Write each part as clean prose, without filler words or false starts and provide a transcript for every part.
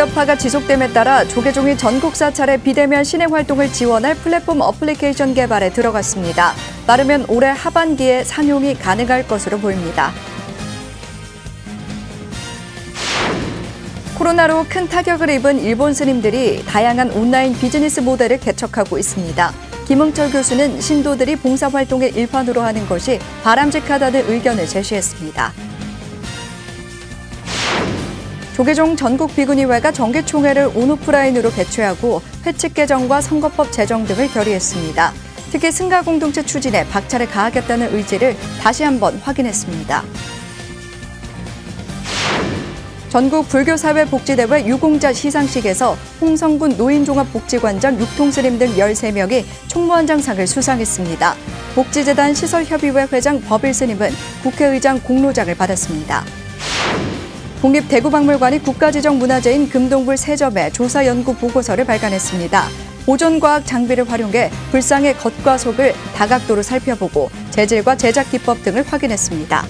여파가 지속됨에 따라 조계종이 전국 사찰의 비대면 신행 활동을 지원할 플랫폼 어플리케이션 개발에 들어갔습니다. 빠르면 올해 하반기에 상용이 가능할 것으로 보입니다. 코로나로 큰 타격을 입은 일본 스님들이 다양한 온라인 비즈니스 모델을 개척하고 있습니다. 김응철 교수는 신도들이 봉사활동의 일환으로 하는 것이 바람직하다는 의견을 제시했습니다. 조계종 전국 비구니회가 정기총회를 온오프라인으로 개최하고 회칙 개정과 선거법 제정 등을 결의했습니다. 특히 승가 공동체 추진에 박차를 가하겠다는 의지를 다시 한번 확인했습니다. 전국 불교사회복지대회 유공자 시상식에서 홍성군 노인종합복지관장 육통스님 등 13명이 총무원장상을 수상했습니다. 복지재단 시설협의회 회장 법일스님은 국회의장 공로장을 받았습니다. 국립대구박물관이 국가지정문화재인 금동불 세점에 조사연구 보고서를 발간했습니다. 보존과학 장비를 활용해 불상의 겉과 속을 다각도로 살펴보고 재질과 제작 기법 등을 확인했습니다.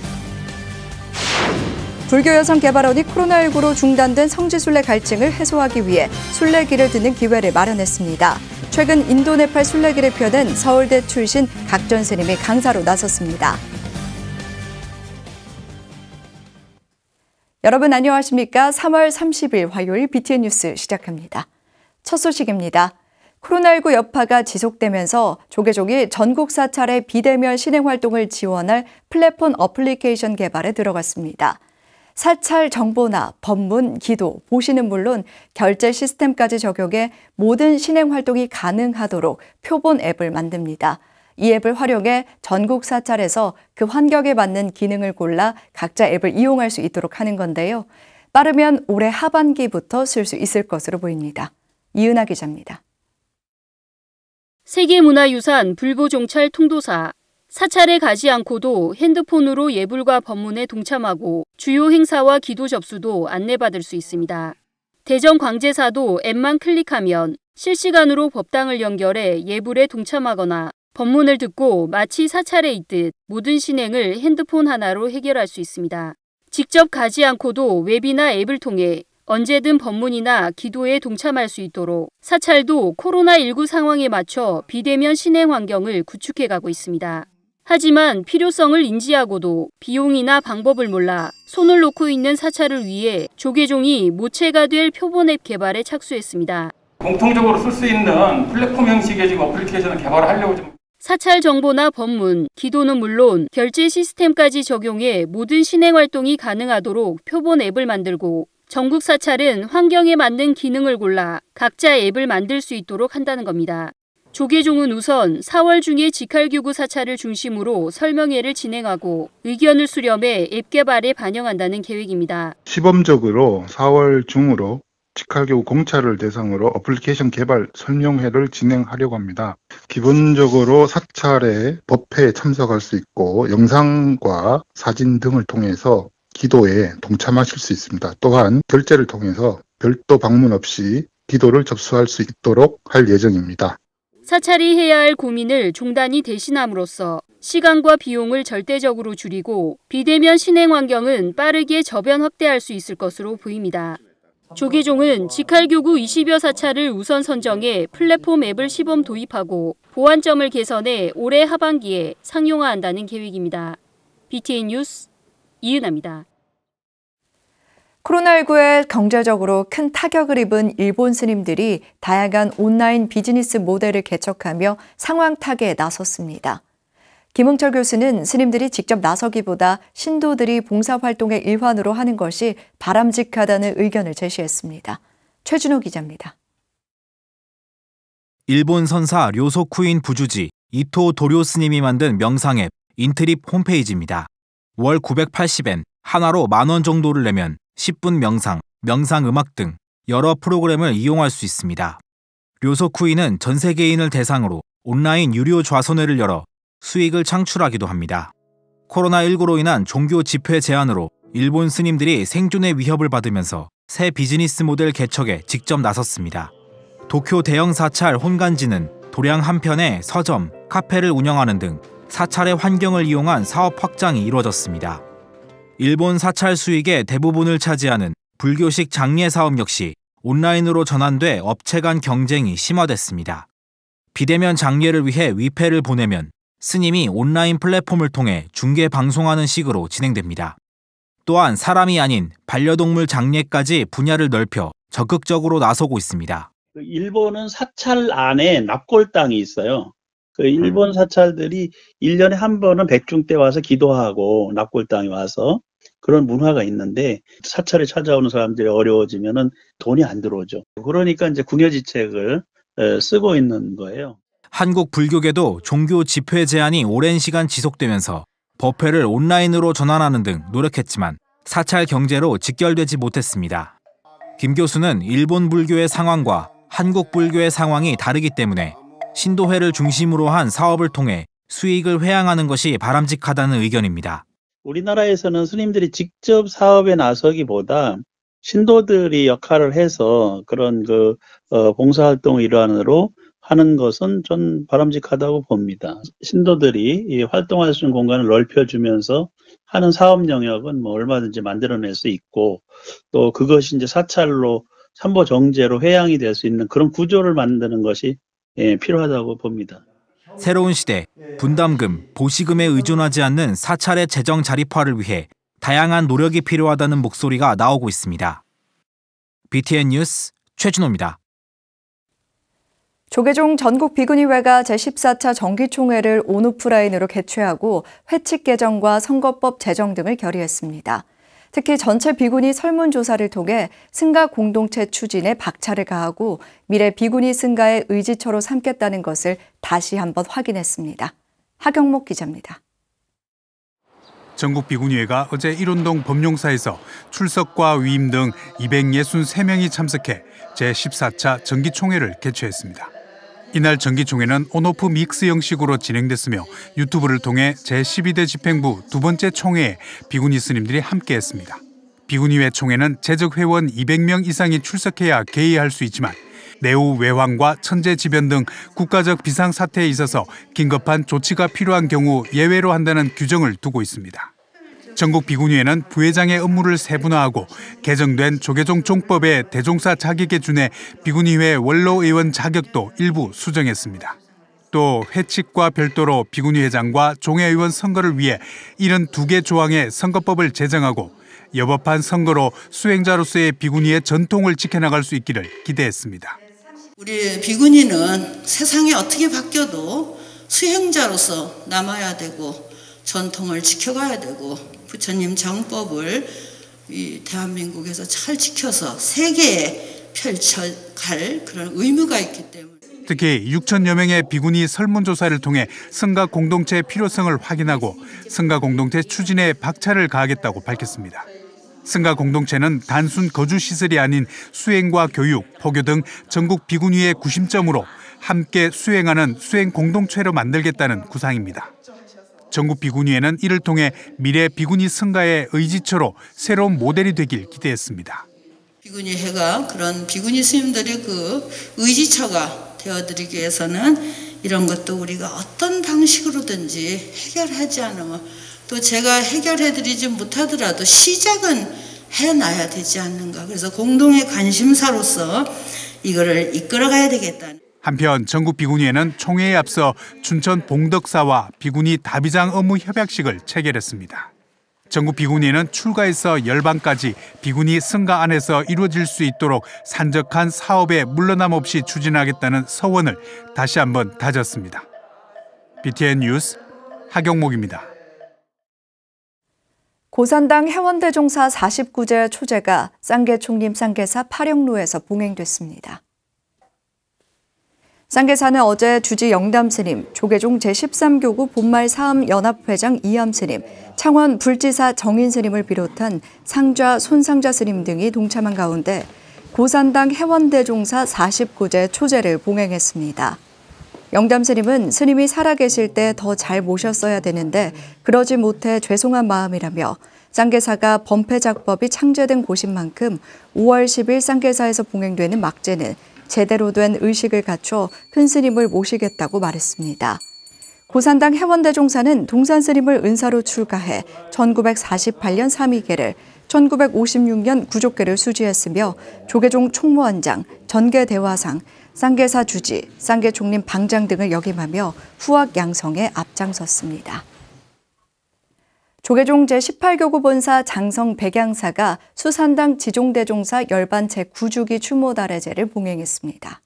불교여성개발원이 코로나19로 중단된 성지순례 갈증을 해소하기 위해 순례길을 듣는 기회를 마련했습니다. 최근 인도 네팔 순례길을 펴는 서울대 출신 각전 스님이 강사로 나섰습니다. 여러분 안녕하십니까? 3월 30일 화요일 BTN 뉴스 시작합니다. 첫 소식입니다. 코로나19 여파가 지속되면서 조계종이 전국 사찰의 비대면 신행 활동을 지원할 플랫폼 어플리케이션 개발에 들어갔습니다. 사찰 정보나 법문, 기도, 보시는 물론 결제 시스템까지 적용해 모든 신행 활동이 가능하도록 표본 앱을 만듭니다. 이 앱을 활용해 전국 사찰에서 그 환경에 맞는 기능을 골라 각자 앱을 이용할 수 있도록 하는 건데요. 빠르면 올해 하반기부터 쓸 수 있을 것으로 보입니다. 이은하 기자입니다. 세계문화유산 불보종찰 통도사. 사찰에 가지 않고도 핸드폰으로 예불과 법문에 동참하고 주요 행사와 기도 접수도 안내받을 수 있습니다. 대전 광제사도 앱만 클릭하면 실시간으로 법당을 연결해 예불에 동참하거나 법문을 듣고 마치 사찰에 있듯 모든 신행을 핸드폰 하나로 해결할 수 있습니다. 직접 가지 않고도 웹이나 앱을 통해 언제든 법문이나 기도에 동참할 수 있도록 사찰도 코로나19 상황에 맞춰 비대면 신행 환경을 구축해가고 있습니다. 하지만 필요성을 인지하고도 비용이나 방법을 몰라 손을 놓고 있는 사찰을 위해 조계종이 모체가 될 표본 앱 개발에 착수했습니다. 공통적으로 쓸 수 있는 플랫폼 형식의 지금 어플리케이션을 개발하려고 좀. 사찰 정보나 법문, 기도는 물론 결제 시스템까지 적용해 모든 신행 활동이 가능하도록 표본 앱을 만들고 전국 사찰은 환경에 맞는 기능을 골라 각자 앱을 만들 수 있도록 한다는 겁니다. 조계종은 우선 4월 중에 직할교구 사찰을 중심으로 설명회를 진행하고 의견을 수렴해 앱 개발에 반영한다는 계획입니다. 시범적으로 4월 중으로 직할교구 공차를 대상으로 어플리케이션 개발 설명회를 진행하려고 합니다. 기본적으로 사찰의 법회에 참석할 수 있고 영상과 사진 등을 통해서 기도에 동참하실 수 있습니다. 또한 결제를 통해서 별도 방문 없이 기도를 접수할 수 있도록 할 예정입니다. 사찰이 해야 할 고민을 종단이 대신함으로써 시간과 비용을 절대적으로 줄이고 비대면 신행 환경은 빠르게 저변 확대할 수 있을 것으로 보입니다. 조계종은 직할교구 20여 사찰을 우선 선정해 플랫폼 앱을 시범 도입하고 보완점을 개선해 올해 하반기에 상용화한다는 계획입니다. BTN 뉴스 이은하입니다. 코로나19에 경제적으로 큰 타격을 입은 일본 스님들이 다양한 온라인 비즈니스 모델을 개척하며 상황 타개에 나섰습니다. 김응철 교수는 스님들이 직접 나서기보다 신도들이 봉사활동의 일환으로 하는 것이 바람직하다는 의견을 제시했습니다. 최준호 기자입니다. 일본 선사 료소쿠인 부주지 이토 도료 스님이 만든 명상앱 인트립 홈페이지입니다. 월 980엔, 하나로 10,000원 정도를 내면 10분 명상, 명상음악 등 여러 프로그램을 이용할 수 있습니다. 료소쿠인은 전 세계인을 대상으로 온라인 유료 좌선회를 열어 수익을 창출하기도 합니다. 코로나19로 인한 종교 집회 제한으로 일본 스님들이 생존의 위협을 받으면서 새 비즈니스 모델 개척에 직접 나섰습니다. 도쿄 대형 사찰 혼간지는 도량 한편에 서점, 카페를 운영하는 등 사찰의 환경을 이용한 사업 확장이 이루어졌습니다. 일본 사찰 수익의 대부분을 차지하는 불교식 장례 사업 역시 온라인으로 전환돼 업체 간 경쟁이 심화됐습니다. 비대면 장례를 위해 위패를 보내면 스님이 온라인 플랫폼을 통해 중계 방송하는 식으로 진행됩니다. 또한 사람이 아닌 반려동물 장례까지 분야를 넓혀 적극적으로 나서고 있습니다. 일본은 사찰 안에 납골당이 있어요. 그 일본 사찰들이 1년에 한 번은 백중 때 와서 기도하고 납골당에 와서 그런 문화가 있는데 사찰에 찾아오는 사람들이 어려워지면은 돈이 안 들어오죠. 그러니까 이제 궁여지책을 쓰고 있는 거예요. 한국 불교계도 종교 집회 제한이 오랜 시간 지속되면서 법회를 온라인으로 전환하는 등 노력했지만 사찰 경제로 직결되지 못했습니다. 김 교수는 일본 불교의 상황과 한국 불교의 상황이 다르기 때문에 신도회를 중심으로 한 사업을 통해 수익을 회양하는 것이 바람직하다는 의견입니다. 우리나라에서는 스님들이 직접 사업에 나서기보다 신도들이 역할을 해서 그런 봉사활동 일환으로 하는 것은 전 바람직하다고 봅니다. 신도들이 활동할 수 있는 공간을 넓혀주면서 하는 사업 영역은 뭐 얼마든지 만들어낼 수 있고 또 그것이 이제 사찰로 삼보 정제로 회양이 될 수 있는 그런 구조를 만드는 것이 필요하다고 봅니다. 새로운 시대, 분담금, 보시금에 의존하지 않는 사찰의 재정 자립화를 위해 다양한 노력이 필요하다는 목소리가 나오고 있습니다. BTN 뉴스 최준호입니다. 조계종 전국비구니회가 제14차 정기총회를 온오프라인으로 개최하고 회칙 개정과 선거법 제정 등을 결의했습니다. 특히 전체 비구니 설문조사를 통해 승가 공동체 추진에 박차를 가하고 미래 비구니 승가의 의지처로 삼겠다는 것을 다시 한번 확인했습니다. 하경목 기자입니다. 전국비구니회가 어제 일운동 법룡사에서 출석과 위임 등 263명이 참석해 제14차 정기총회를 개최했습니다. 이날 정기총회는 온오프 믹스 형식으로 진행됐으며 유튜브를 통해 제12대 집행부 두 번째 총회에 비구니 스님들이 함께했습니다. 비구니회 총회는 재적 회원 200명 이상이 출석해야 개의할 수 있지만 내후 외환과 천재지변 등 국가적 비상사태에 있어서 긴급한 조치가 필요한 경우 예외로 한다는 규정을 두고 있습니다. 전국 비구니회는 부회장의 업무를 세분화하고 개정된 조계종 종법의 대종사 자격에 준해 비구니회 원로의원 자격도 일부 수정했습니다. 또 회칙과 별도로 비구니회장과 종회의원 선거를 위해 72개 조항의 선거법을 제정하고 여법한 선거로 수행자로서의 비구니의 전통을 지켜나갈 수 있기를 기대했습니다. 우리 비구니는 세상이 어떻게 바뀌어도 수행자로서 남아야 되고 전통을 지켜가야 되고 부처님 정법을 이 대한민국에서 잘 지켜서 세계에 펼쳐갈 그런 의무가 있기 때문에 특히 6천여 명의 비구니 설문조사를 통해 성가 공동체의 필요성을 확인하고 성가 공동체 추진에 박차를 가하겠다고 밝혔습니다. 성가 공동체는 단순 거주시설이 아닌 수행과 교육, 포교 등 전국 비구니의 구심점으로 함께 수행하는 수행 공동체로 만들겠다는 구상입니다. 전국 비구니회는 이를 통해 미래 비구니 성가의 의지처로 새로운 모델이 되길 기대했습니다. 비구니회가 그런 비구니 스님들의 그 의지처가 되어드리기 위해서는 이런 것도 우리가 어떤 방식으로든지 해결하지 않으면 또 제가 해결해드리지 못하더라도 시작은 해놔야 되지 않는가. 그래서 공동의 관심사로서 이거를 이끌어가야 되겠다. 한편 전국 비구니회는 총회에 앞서 춘천 봉덕사와 비구니 다비장 업무 협약식을 체결했습니다. 전국 비구니회는 출가에서 열반까지 비구니 성가 안에서 이루어질 수 있도록 산적한 사업에 물러남 없이 추진하겠다는 서원을 다시 한번 다졌습니다. BTN 뉴스 하경목입니다. 고산당 해원대종사 49제 초제가 쌍계총림 쌍계사 파령루에서 봉행됐습니다. 쌍계사는 어제 주지 영담스님, 조계종 제13교구 본말 사암연합회장 이암스님, 창원 불지사 정인스님을 비롯한 상좌, 손상자 스님 등이 동참한 가운데 고산당 해원대종사 49제 초제를 봉행했습니다. 영담스님은 스님이 살아계실 때 더 잘 모셨어야 되는데 그러지 못해 죄송한 마음이라며 쌍계사가 범패작법이 창제된 곳인 만큼 5월 10일 쌍계사에서 봉행되는 막제는 제대로 된 의식을 갖춰 큰 스님을 모시겠다고 말했습니다. 고산당 해원대종사는 동산 스님을 은사로 출가해 1948년 삼위계를, 1956년 구족계를 수지했으며 조계종 총무원장, 전계대화상, 쌍계사 주지, 쌍계총림 방장 등을 역임하며 후학 양성에 앞장섰습니다. 조계종 제18교구 본사 장성 백양사가 수산당 지종대종사 열반 제9주기 추모 달해제를 봉행했습니다.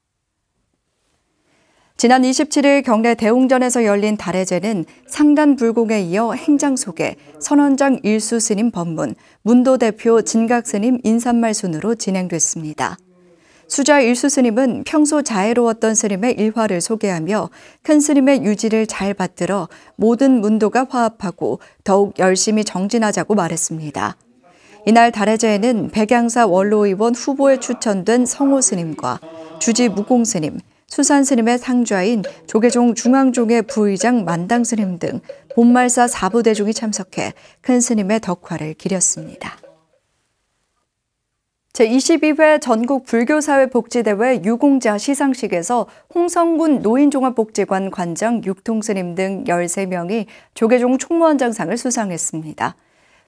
지난 27일 경내 대웅전에서 열린 달해제는 상단 불공에 이어 행장소개, 선원장 일수 스님 법문, 문도 대표 진각 스님 인사말 순으로 진행됐습니다. 수자 일수 스님은 평소 자애로웠던 스님의 일화를 소개하며 큰 스님의 유지를 잘 받들어 모든 문도가 화합하고 더욱 열심히 정진하자고 말했습니다. 이날 달해제에는 백양사 원로의원 후보에 추천된 성호 스님과 주지 무공 스님, 수산 스님의 상좌인 조계종 중앙종의 부의장 만당 스님 등 본말사 4부대중이 참석해 큰 스님의 덕화를 기렸습니다. 제22회 전국 불교사회복지대회 유공자 시상식에서 홍성군 노인종합복지관 관장 육통스님 등 13명이 조계종 총무원장상을 수상했습니다.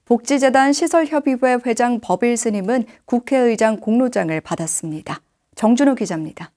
복지재단 시설협의회 회장 법일스님은 국회의장 공로장을 받았습니다. 정준호 기자입니다.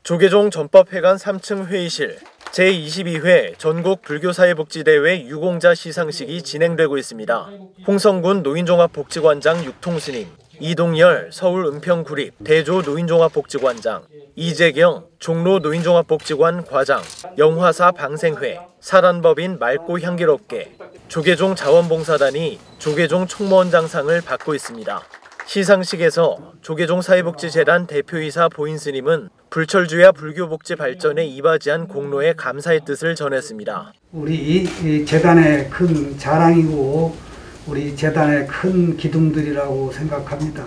조계종 전법회관 3층 회의실 제22회 전국 불교사회복지대회 유공자 시상식이 진행되고 있습니다. 홍성군 노인종합복지관장 육통스님, 이동열 서울 은평구립 대조 노인종합복지관장, 이재경 종로 노인종합복지관 과장, 영화사 방생회, 사단법인 맑고 향기롭게, 조계종 자원봉사단이 조계종 총무원장상을 받고 있습니다. 시상식에서 조계종 사회복지재단 대표이사 보인스님은 불철주야 불교복지 발전에 이바지한 공로에 감사의 뜻을 전했습니다. 우리 재단의 큰 자랑이고 우리 재단의 큰 기둥들이라고 생각합니다.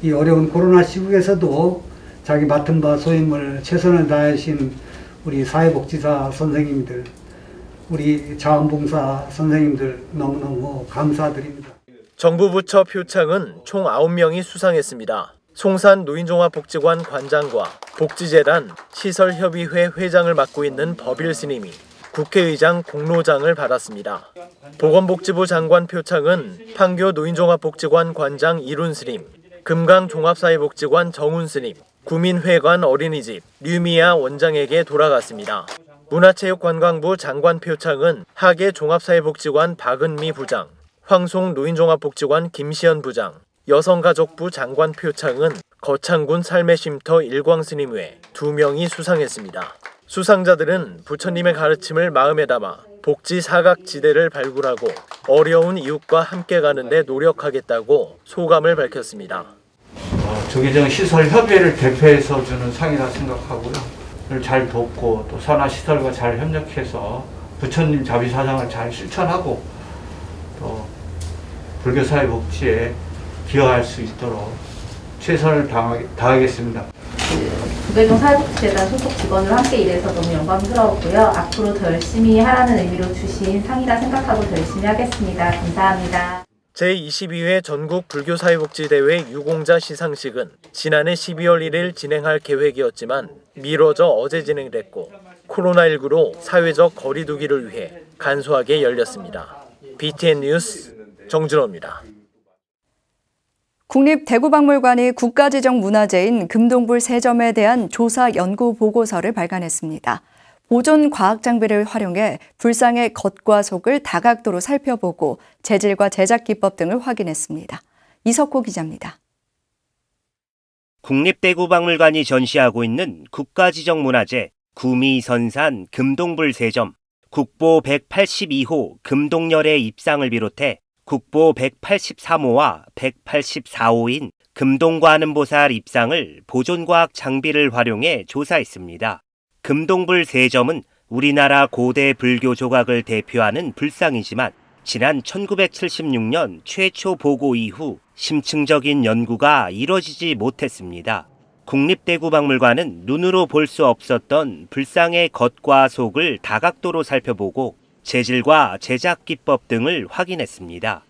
이 어려운 코로나 시국에서도 자기 맡은 바 소임을 최선을 다하신 우리 사회복지사 선생님들, 우리 자원봉사 선생님들 너무너무 감사드립니다. 정부 부처 표창은 총 9명이 수상했습니다. 송산 노인종합복지관 관장과 복지재단 시설협의회 회장을 맡고 있는 법일 스님이 국회의장 공로장을 받았습니다. 보건복지부 장관 표창은 판교 노인종합복지관 관장 이룬 스님, 금강 종합사회복지관 정운 스님, 구민회관 어린이집 류미아 원장에게 돌아갔습니다. 문화체육관광부 장관 표창은 하계 종합사회복지관 박은미 부장, 황송 노인종합복지관 김시연 부장, 여성가족부 장관 표창은 거창군 삶의쉼터 일광스님 외 2명이 수상했습니다. 수상자들은 부처님의 가르침을 마음에 담아 복지 사각지대를 발굴하고 어려운 이웃과 함께 가는 데 노력하겠다고 소감을 밝혔습니다. 조계종 시설협의회를 대표해서 주는 상이라 생각하고요. 잘 돕고 또 산하시설과 잘 협력해서 부처님 자비사상을 잘 실천하고 또 불교사회 복지에 기여할 수 있도록 최선을 다하겠습니다. 조계종 사회복지재단 소속 직원으로 함께 일해서 너무 영광스러웠고요. 앞으로 더 열심히 하라는 의미로 주신 상이라 생각하고 더 열심히 하겠습니다. 감사합니다. 제22회 전국 불교사회복지대회 유공자 시상식은 지난해 12월 1일 진행할 계획이었지만 미뤄져 어제 진행됐고 코로나19로 사회적 거리 두기를 위해 간소하게 열렸습니다. BTN 뉴스 정준호입니다. 국립대구박물관이 국가지정 문화재인 금동불 세점에 대한 조사 연구 보고서를 발간했습니다. 보존 과학 장비를 활용해 불상의 겉과 속을 다각도로 살펴보고 재질과 제작 기법 등을 확인했습니다. 이석호 기자입니다. 국립대구박물관이 전시하고 있는 국가지정문화재 구미선산 금동불 세점, 국보 182호 금동열의 입상을 비롯해 국보 183호와 184호인 금동관음보살 입상을 보존과학 장비를 활용해 조사했습니다. 금동불 세점은 우리나라 고대 불교 조각을 대표하는 불상이지만 지난 1976년 최초 보고 이후 심층적인 연구가 이뤄지지 못했습니다. 국립대구박물관은 눈으로 볼 수 없었던 불상의 겉과 속을 다각도로 살펴보고 재질과 제작 기법 등을 확인했습니다.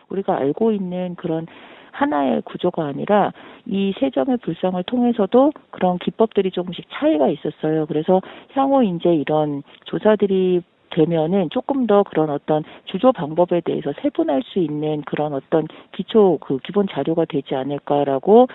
우리가 알고 있는 그런 하나의 구조가 아니라 이 세점의 불상을 통해서도 그런 기법들이 조금씩 차이가 있었어요. 그래서 향후 이제 이런 조사들이 되면은 조금 더 그런 어떤 주조 방법에 대해서 세분할 수 있는 그런 어떤 기본 자료가 되지 않을까라고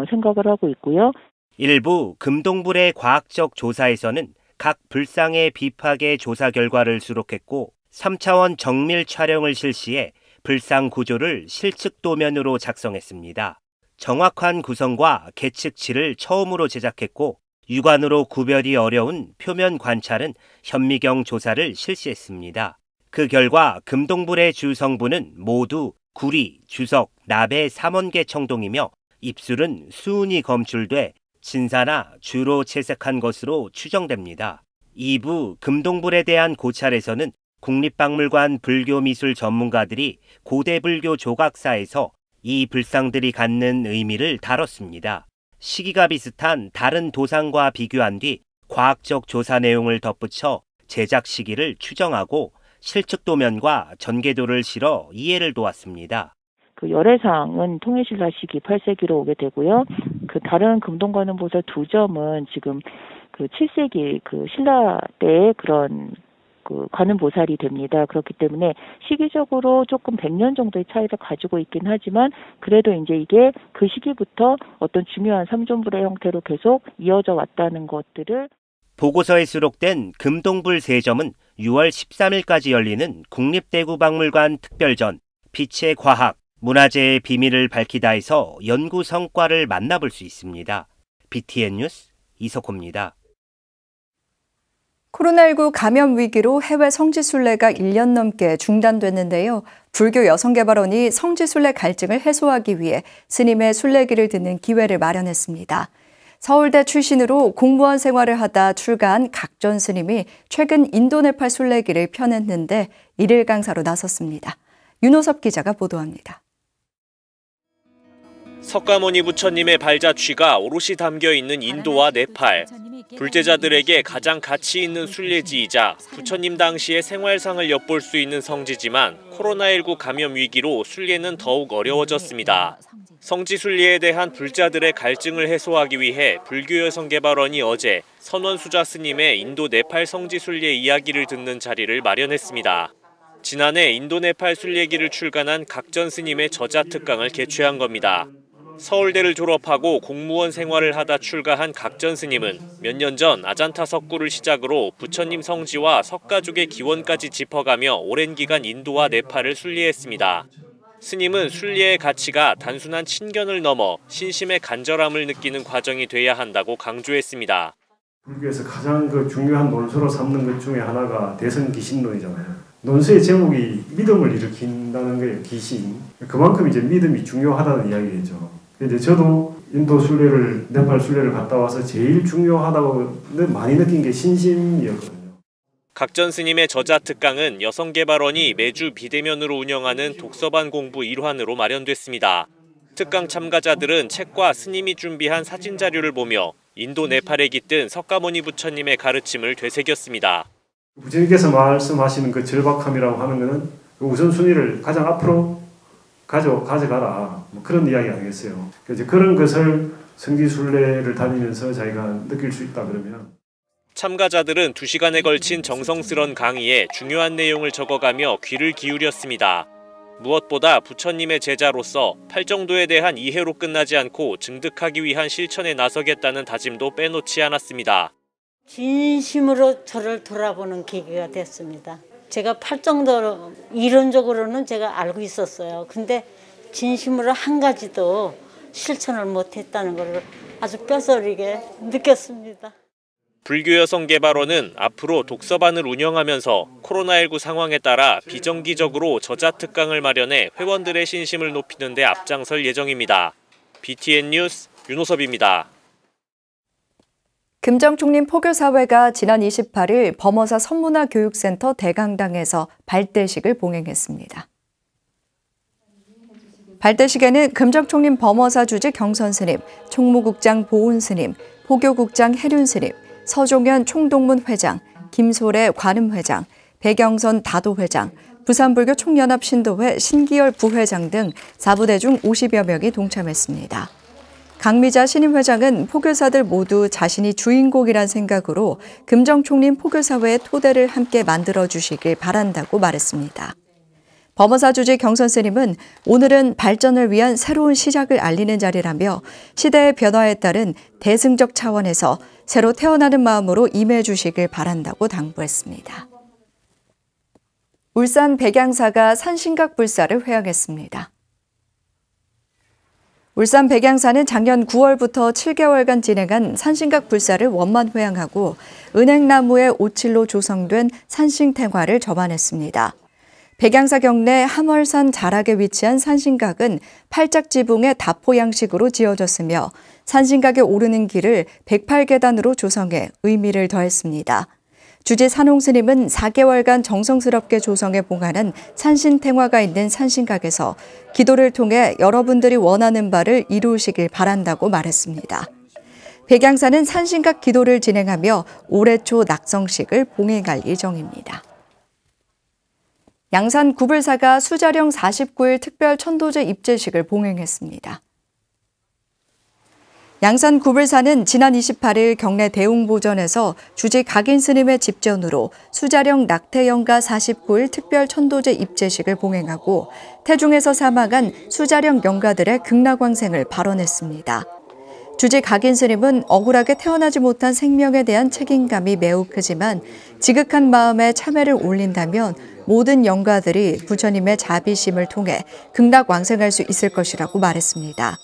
생각을 하고 있고요. 일부 금동불의 과학적 조사에서는 각 불상의 비파계 조사 결과를 수록했고 3차원 정밀 촬영을 실시해 불상 구조를 실측 도면으로 작성했습니다. 정확한 구성과 계측치를 처음으로 제작했고 육안으로 구별이 어려운 표면 관찰은 현미경 조사를 실시했습니다. 그 결과 금동불의 주 성분은 모두 구리, 주석, 나배 3원계 청동이며 입술은 수은이 검출돼 진사나 주로 채색한 것으로 추정됩니다. 2부 금동불에 대한 고찰에서는 국립박물관 불교미술 전문가들이 고대불교 조각사에서 이 불상들이 갖는 의미를 다뤘습니다. 시기가 비슷한 다른 도상과 비교한 뒤 과학적 조사 내용을 덧붙여 제작 시기를 추정하고 실측 도면과 전개도를 실어 이해를 도왔습니다. 그 열애상은 통일신라 시기 8세기로 오게 되고요. 그 다른 금동관음 보살 2점은 지금 그 7세기 그 신라 때의 그런 그 관음 보살이 됩니다. 그렇기 때문에 시기적으로 조금 100년 정도의 차이를 가지고 있긴 하지만 그래도 이제 이게 그 시기부터 어떤 중요한 삼존불의 형태로 계속 이어져 왔다는 것들을 보고서에 수록된 금동불 세점은 6월 13일까지 열리는 국립대구박물관 특별전 빛의 과학, 문화재의 비밀을 밝히다에서 연구 성과를 만나볼 수 있습니다. BTN 뉴스 이석호입니다. 코로나19 감염 위기로 해외 성지순례가 1년 넘게 중단됐는데요. 불교 여성개발원이 성지순례 갈증을 해소하기 위해 스님의 순례기를 듣는 기회를 마련했습니다. 서울대 출신으로 공무원 생활을 하다 출가한 각전 스님이 최근 인도 네팔 순례기를 펴냈는데 일일 강사로 나섰습니다. 윤호섭 기자가 보도합니다. 석가모니 부처님의 발자취가 오롯이 담겨있는 인도와 네팔. 불제자들에게 가장 가치 있는 순례지이자 부처님 당시의 생활상을 엿볼 수 있는 성지지만 코로나19 감염 위기로 순례는 더욱 어려워졌습니다. 성지 순례에 대한 불자들의 갈증을 해소하기 위해 불교여성개발원이 어제 선원수자 스님의 인도 네팔 성지 순례 이야기를 듣는 자리를 마련했습니다. 지난해 인도 네팔 순례기를 출간한 각전 스님의 저자 특강을 개최한 겁니다. 서울대를 졸업하고 공무원 생활을 하다 출가한 각전 스님은 몇 년 전 아잔타 석굴을 시작으로 부처님 성지와 석가족의 기원까지 짚어가며 오랜 기간 인도와 네팔을 순례했습니다. 스님은 순례의 가치가 단순한 친견을 넘어 신심의 간절함을 느끼는 과정이 돼야 한다고 강조했습니다. 불교에서 가장 중요한 논서로 삼는 것 중에 하나가 대성기신론이잖아요. 논서의 제목이 믿음을 일으킨다는 거예요. 기신. 그만큼 이제 믿음이 중요하다는 이야기죠. 이제 저도 인도 순례를, 네팔 순례를 갔다 와서 제일 중요하다고 많이 느낀 게 신심이었거든요. 각전 스님의 저자 특강은 여성개발원이 매주 비대면으로 운영하는 독서반 공부 일환으로 마련됐습니다. 특강 참가자들은 책과 스님이 준비한 사진 자료를 보며 인도 네팔에 깃든 석가모니 부처님의 가르침을 되새겼습니다. 부처님께서 말씀하시는 그 절박함이라고 하는 것은 우선순위를 가장 앞으로 가져가라. 그런 이야기 아니겠어요. 그래서 그런 것을 성지순례를 다니면서 자기가 느낄 수 있다 그러면. 참가자들은 2시간에 걸친 정성스런 강의에 중요한 내용을 적어가며 귀를 기울였습니다. 무엇보다 부처님의 제자로서 팔정도에 대한 이해로 끝나지 않고 증득하기 위한 실천에 나서겠다는 다짐도 빼놓지 않았습니다. 진심으로 저를 돌아보는 계기가 됐습니다. 제가 팔정도 이론적으로는 제가 알고 있었어요. 근데 진심으로 한 가지도 실천을 못했다는 걸 아주 뼈저리게 느꼈습니다. 불교여성개발원은 앞으로 독서반을 운영하면서 코로나19 상황에 따라 비정기적으로 저자 특강을 마련해 회원들의 신심을 높이는 데 앞장설 예정입니다. BTN 뉴스 윤호섭입니다. 금정총림 포교사회가 지난 28일 범어사 선문화교육센터 대강당에서 발대식을 봉행했습니다. 발대식에는 금정총림 범어사 주지 경선스님, 총무국장 보훈스님, 포교국장 해륜스님, 서종현 총동문 회장, 김소래 관음회장, 배경선 다도회장, 부산불교 총연합 신도회 신기열 부회장 등 사부대 중 50여 명이 동참했습니다. 강미자 신임 회장은 포교사들 모두 자신이 주인공이란 생각으로 금정총림 포교사회의 토대를 함께 만들어주시길 바란다고 말했습니다. 범어사 주지 경선 스님은 오늘은 발전을 위한 새로운 시작을 알리는 자리라며 시대의 변화에 따른 대승적 차원에서 새로 태어나는 마음으로 임해 주시길 바란다고 당부했습니다. 울산 백양사가 산신각 불사를 회항했습니다. 울산 백양사는 작년 9월부터 7개월간 진행한 산신각 불사를 원만 회항하고 은행나무의 오칠로 조성된 산신탱화를 접안했습니다. 백양사 경내 함월산 자락에 위치한 산신각은 팔짝지붕의 다포 양식으로 지어졌으며 산신각에 오르는 길을 108계단으로 조성해 의미를 더했습니다. 주지 산홍 스님은 4개월간 정성스럽게 조성해 봉안한 산신탱화가 있는 산신각에서 기도를 통해 여러분들이 원하는 바를 이루시길 바란다고 말했습니다. 백양사는 산신각 기도를 진행하며 올해 초 낙성식을 봉행할 예정입니다. 양산 구불사가 수자령 49일 특별 천도제 입제식을 봉행했습니다. 양산 구불사는 지난 28일 경내 대웅보전에서 주지 각인 스님의 집전으로 수자령 낙태영가 49일 특별 천도제 입제식을 봉행하고 태중에서 사망한 수자령 영가들의 극락왕생을 발언했습니다. 주지 각인 스님은 억울하게 태어나지 못한 생명에 대한 책임감이 매우 크지만 지극한 마음에 참회를 올린다면 모든 영가들이 부처님의 자비심을 통해 극락왕생할 수 있을 것이라고 말했습니다.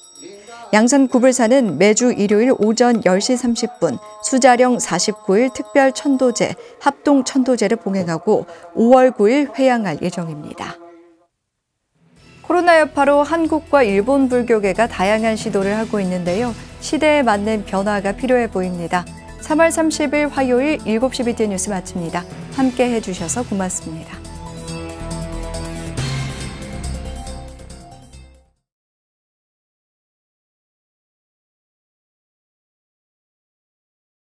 양산 구불사는 매주 일요일 오전 10시 30분 수자령 49일 특별 천도제, 합동 천도제를 봉행하고 5월 9일 회양할 예정입니다. 코로나 여파로 한국과 일본 불교계가 다양한 시도를 하고 있는데요. 시대에 맞는 변화가 필요해 보입니다. 3월 30일 화요일 7시 BTN 뉴스 마칩니다. 함께 해주셔서 고맙습니다.